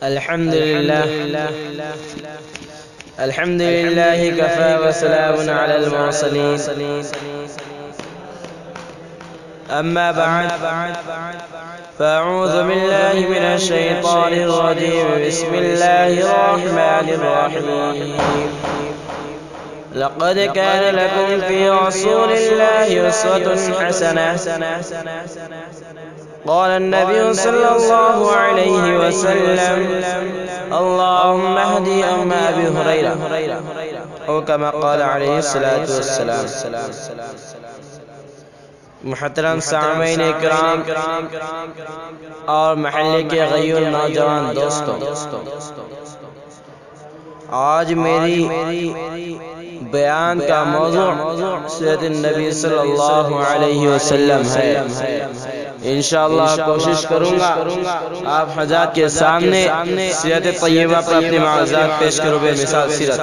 الحمد لله كفى وسلام على المرسلين. أما بعد، فأعوذ بالله من الشيطان الرجيم. بسم الله الرحمن الرحيم. لقد كان لكم في رسول الله أسوة حسنة. قال النبي صلى الله عليه وسلم: اللهم اهدي أم أبي هريرة، أو كما قال عليه الصلاة والسلام. محترم سامعین اکرام اور محلے کے غیور نوجوان دوستوں، آج میری بیان کا موضوع سیرت النبی صلی اللہ علیہ وسلم ہے. انشاءاللہ کوشش کروں گا آپ حضرات کے سامنے سیرت طیبہ پر اپنی معاذات پیش کرو بے مثال سیرت.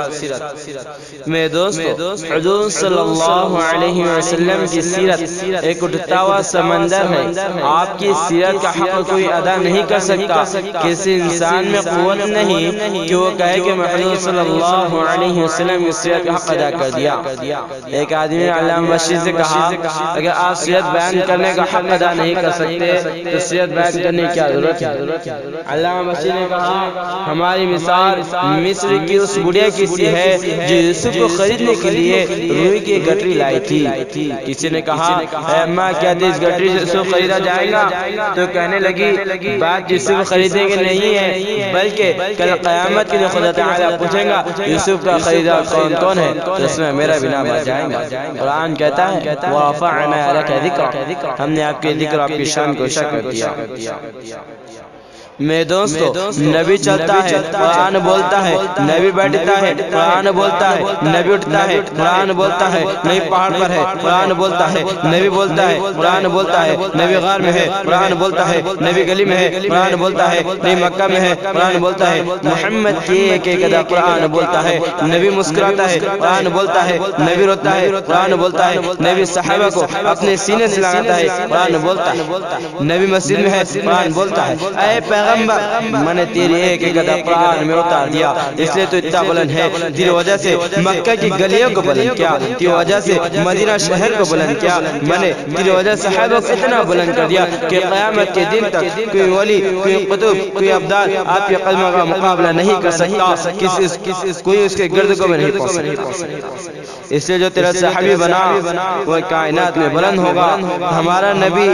میرے دوستو، حضور صلی اللہ علیہ وسلم کی سیرت ایک اٹھتا ہوا سمندر ہے. آپ کی سیرت کا حق کوئی ادا نہیں کر سکتا. کسی انسان میں قوت نہیں کہ وہ کہے کہ میں حضور صلی اللہ علیہ وسلم کی سیرت کا حق ادا کر دیا. ایک آدمی نے علامہ بشیر سے کہا اگر آپ سیرت بیان کرنے کا حق ادا نہیں کر سکتے تو سیرت بیان کرنے کی کیا ضرورت ہے؟ علامہ بشیر نے کہا ہماری مثال مصر کی اس بڑھیا کی سی ہے جو یوسف کو خریدنے کے لیے روئی کی گٹری لائی تھی. کسی نے کہا اے اماں کیا اس گٹری سے یوسف خریدا جائے گا؟ تو کہنے لگی بات یوسف خریدنے کی نہیں ہے بلکہ کل قیامت کے دن خدا تعالیٰ پوچھیں گا یوسف کا خریدار کون ہے تو اس میں میرا بھی نام آ جائے گا. قرآن کہتا ہے وَرَفَعْنَا لَكَ ذِكْرَكَ، ہم نے آپ کے ذکر آپ کی شان کو شکر دیا. میرے دوستو، نبی چلتا ہے قرآن بولتا ہے، نبی بیٹھتا ہے قرآن بولتا ہے، نبی اٹھتا ہے قرآن بولتا ہے، نبی پہاڑ پر ہے قرآن بولتا ہے، نبی بولتا ہے قرآن بولتا ہے، نبی غار میں ہے قرآن بولتا ہے، نبی گلی میں ہے قرآن بولتا ہے، نبی مکہ میں ہے قرآن بولتا ہے. محمد کی ایک ایک ادا قرآن بولتا ہے. نبی مسکراتا ہے قرآن بولتا ہے، نبی روتا ہے قرآن بولتا ہے، نبی صحابہ کو اپنے سینے سے لگاتا ہے قرآن بولتا ہے، نبی مسجد میں ہے قرآن بولتا ہے. اے پیغمبر، میں نے تیری ایک ایک ادا قرآن میں اتار دیا، اس لیے تو اتنا بلند ہے. تیری وجہ سے مکہ کی گلیوں کو بلند کیا، تیری وجہ سے مدینہ شہر کو بلند کیا. میں نے تیری وجہ سے صحابہ کو اتنا بلند کر دیا کہ قیامت کے دن تک کوئی ولی، کوئی قطب، کوئی ابدال آپ کے قدموں کا مقابلہ نہیں کر سکتا. کوئی اس کے گرد کو بھی نہیں پہنچ سکتا. اس لیے جو تیرا صحابی بنا وہ کائنات میں بلند ہوگا. ہمارا نبی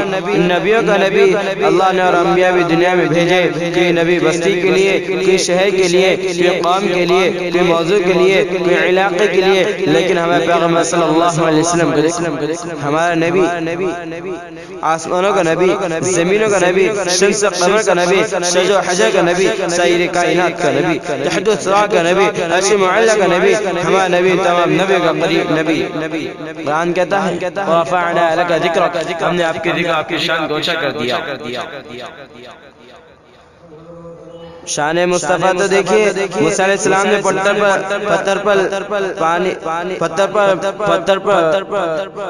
نبیوں کا نبی، اللہ نے اور انبیاء بھی دنیا میں بھیجے. کوئی نبی بستی کے لیے، کوئی شہر کے لیے، کوئی قوم کے لیے، کوئی موضوع کے لیے، کوئی علاقے کے لیے، لیکن ہمارے پیغمبر صلی اللہ علیہ وسلم کو دیکھو. ہمارا نبی آسمانوں کا نبی، زمینوں کا نبی، شمس قمر کا نبی، شجر و حجر کا نبی، سائر کائنات کا نبی، تحت الثرى کا نبی، عرش معلی کا نبی، ہمارا نبی تمام نبی کا قریب نبی. قرآن کہتا ہے وَرَفَعْنَا لَكَ ذِكْرَكَ، ہم نے آپ کے ذکر آپ کی شان کو اونچا کر دیا. شان مصطفیٰ تو دیکھیے، موسیٰ علیہ السلام نے پتھر پر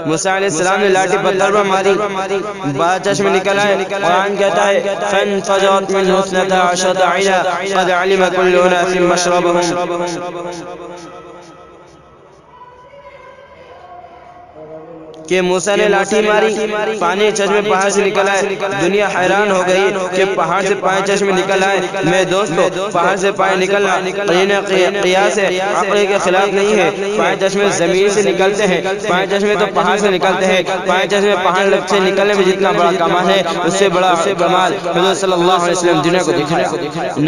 موسیٰ علیہ السلام نے لاٹھی پتھر پر ماری، 12 چشمے نکل آئے. قرآن کہتا ہے فَانْفَجَرَتْ مِنْهُ اثْنَتَا عَشْرَةَ عَيْنًا قَدْ عَلِمَ كُلُّ أُنَاسٍ مَشْرَبَهُمْ. کہ موسیٰ نے لاٹھی ماری، پانی چشمے پہاڑ سے نکل آئے. دنیا حیران ہو گئی کہ پہاڑ سے پانی چشمے نکل آئے. میرے دوستو، پہاڑ سے پانی نکلنا قیاس ہے، عقل کے خلاف نہیں ہے. پانی چشمے زمین سے نکلتے ہیں، پانی چشمے تو پہاڑ سے نکلتے ہیں. پانی چشمے پہاڑ سے نکلنے میں جتنا بڑا کمال ہے اس سے بڑا کمال حضور صلی اللہ علیہ وسلم دنیا کو دکھایا.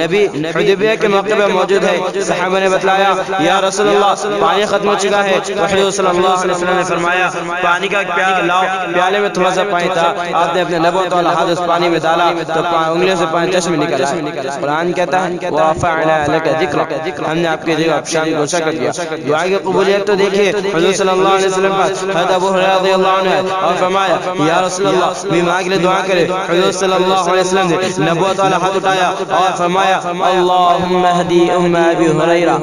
نبی حدیبیہ کے موقع پر موجود ہے. صحابہ نے بتلایا یا رسول اللہ پانی ختم ہو چکا ہے. حضور صلی اللہ علیہ وسلم نے فرمایا پانی کا پیالہ لاؤ. پیالے میں تھوڑا سا پانی تھا، آپ نے اپنے لبوں تو ہاتھ اس پانی میں ڈالا تو انگلیوں سے پانی چشمے نکل آئے. قرآن کہتا ہے وَرَفَعْنَا لَكَ ذِكْرَكَ، ہم نے آپ کے ذکر آپ شان کو اونچا کر دیا. دعا کی قبولیت تو دیکھیے حضور صلی اللہ علیہ وسلم پر حضرت ابو ہریرہ رضی اللہ عنہ اور فرمایا یا رسول اللہ بیمار کے لیے دعا کرے. حضور صلی اللہ علیہ وسلم نے نبوت والا ہاتھ اٹھایا اور فرمایا اللہم اہدی ام ابی ہریرہ،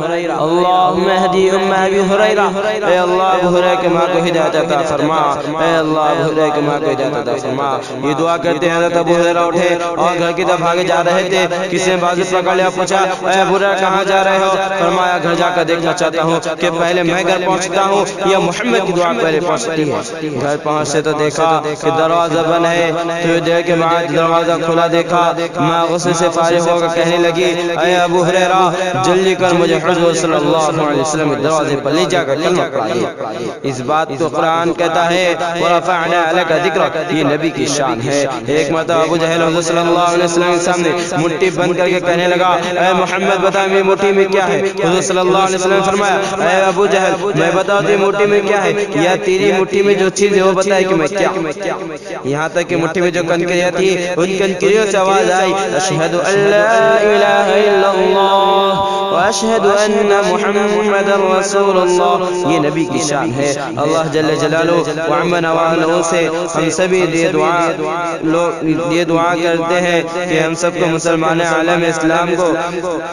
اللہم اہدی ام ابی ہریرہ، اے اللہ ابو ہریرہ کے ماں کو ہدایت عطا فرما. فرما، اے اللہ ابو ہریرہ کی ماں کو ہدایت عطا فرما۔ یہ دعا کرتے ہیں حضرت ابو ہریرہ اٹھے اور گھر کی طرف آگے جا رہے تھے، کسی نے بازو پکڑ لیا، پوچھا اے ابو ہریرہ کہاں جا رہے ہو؟ فرمایا گھر جا کر دیکھنا چاہتا ہوں کہ پہلے میں گھر پہنچتا ہوں یا محمد کی دعا پہلے پہنچتی ہے۔ گھر پہنچے تو دیکھا کہ دروازہ بند ہے، تو دیر کے بعد دروازہ کھلا دیکھا، ماں غصے سے فارغ ہو کر کہنے لگی اے ابو ہریرہ جلدی کر مجھے حضور صلی اللہ علیہ وسلم کے دروازے پر لے جا کر کلمہ پڑھا دے۔ اس بات کو قرآن کہتا ہے وَرَفَعْنَا لَكَ ذِكْرَكَ، یہ نبی کی شان ہے۔ ایک مرتبہ ابو جہل حضور صلی اللہ علیہ وسلم کے سامنے مٹھی بند کر کے کہنے لگا اے محمد بتا میری مٹھی میں کیا ہے؟ حضور صلی اللہ علیہ وسلم نے فرمایا اے ابو جہل میں بتا تجھے مٹھی میں کیا ہے، یا تیری مٹھی میں جو چیز ہے وہ بتائے کہ میں کیا۔ یہاں تک کہ مٹھی میں جو کنکریاں تھی ان کنکریوں سے آواز آئی اشہد ان لا الہ الا اللہ واشہد ان محمد رسول اللہ، یہ نبی کی شان ہے۔ اللہ جل جلالہ وعم نوالہ سے ہم سبھی یہ دعا کرتے ہیں کہ ہم سب کو مسلمان عالم اسلام کو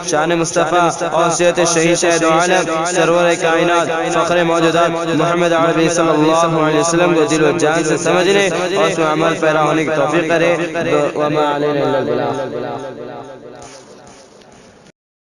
شان مصطفیٰ اور سیرت شہید شہید عالم سرور کائنات فخر موجودات محمد عربی صلی اللہ علیہ وسلم کو دل و جان سے سمجھنے اور اس میں عمل پیرا ہونے کی توفیق کرے۔ وما علینا الا البلاغ۔